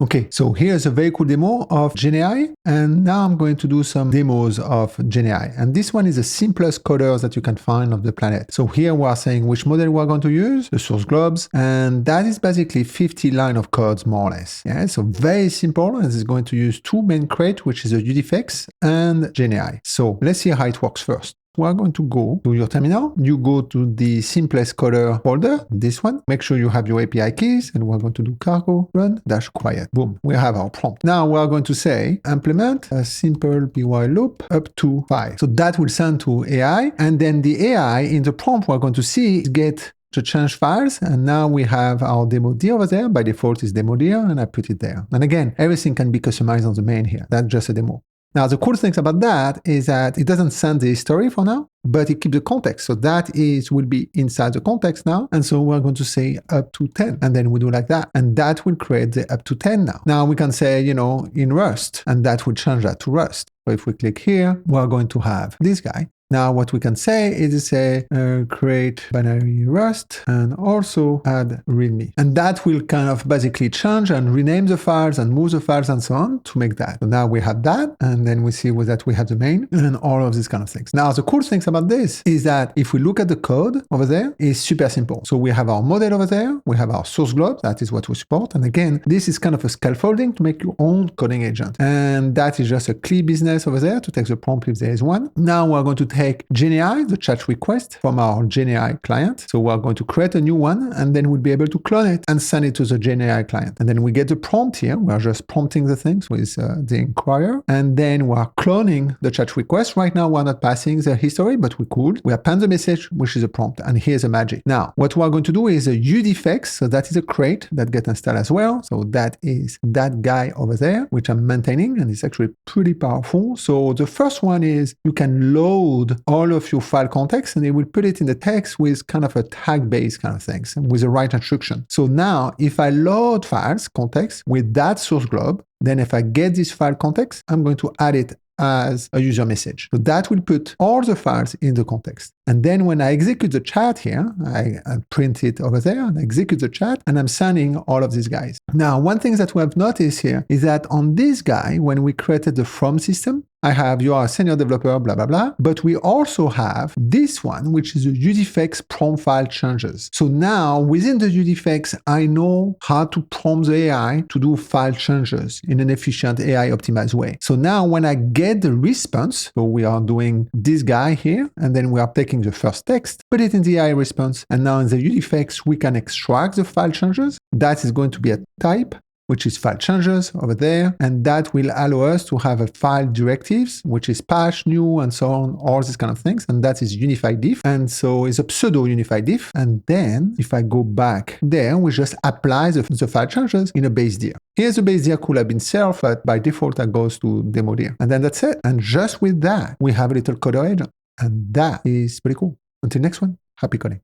Okay, so here's a very cool demo of genai, and now I'm going to do some demos of genai. And this one is the simplest coders that you can find on the planet. So here we are saying which model we are going to use, the source globes, and that is basically 50 line of codes more or less. Yeah, so very simple, and it's going to use two main crates, which is a udiffx and genai. So let's see how it works first. We are going to go to your terminal. You go to the simplest coder folder, this one. Make sure you have your API keys, and we're going to do cargo run dash quiet. Boom, we have our prompt. Now we are going to say implement a simple py loop up to 5. So that will send to AI, and then the AI in the prompt we're going to see get to change files, and now we have our demo D over there. By default is demo D, and I put it there. And again, everything can be customized on the main here. That's just a demo. Now, the cool thing about that is that it doesn't send the history for now, but it keeps the context. So that will be inside the context now. And so we're going to say up to 10, and then we do like that. And that will create the up to 10 now. Now we can say, in Rust, and that will change that to Rust. So if we click here, we're going to have this guy. Now what we can say is say create binary Rust and also add readme. And that will kind of basically change and rename the files and move the files and so on to make that. So now we have that, and then we see that we have the main and all of these kind of things. Now the cool things about this is that if we look at the code over there, it's super simple. So we have our model over there, we have our source globe, that is what we support. And again, this is kind of a scaffolding to make your own coding agent. And that is just a CLI business over there to take the prompt if there is one. Now we're going to take genai, the chat request from our genai client. So we're going to create a new one, and then we'll be able to clone it and send it to the genai client. And then we get the prompt here. We're just prompting the things with the inquirer. And then we're cloning the chat request. Right now, we're not passing the history, but we could. We append the message, which is a prompt. And here's the magic. Now, what we're going to do is a udiffx. So that is a crate that gets installed as well. So that is that guy over there, which I'm maintaining. And it's actually pretty powerful. So the first one is you can load all of your file context, and it will put it in the text with kind of a tag-based kind of things with the right instruction. So now if I load files context with that source globe, then if I get this file context, I'm going to add it as a user message. So that will put all the files in the context. And then when I execute the chat here, I print it over there and execute the chat, and I'm sending all of these guys. Now, one thing that we have noticed here is that on this guy, when we created the from system, I have you are a senior developer, blah, blah, blah. But we also have this one, which is a udiffx prompt file changes. So now within the udiffx, I know how to prompt the AI to do file changes in an efficient AI optimized way. So now when I get the response, so we are doing this guy here, and then we are taking the first text, put it in the AI response. And now in the udiffx, we can extract the file changes. That is going to be a type, which is file changes over there. And that will allow us to have a file directives, which is patch, new, and so on, all these kind of things. And that is unified diff. And so it's a pseudo unified diff. And then if I go back there, we just apply the file changes in a base dir. Here's the base dir could have been self, but by default that goes to demo dir. And then that's it. And just with that, we have a little coder agent. And that is pretty cool. Until next one, happy coding.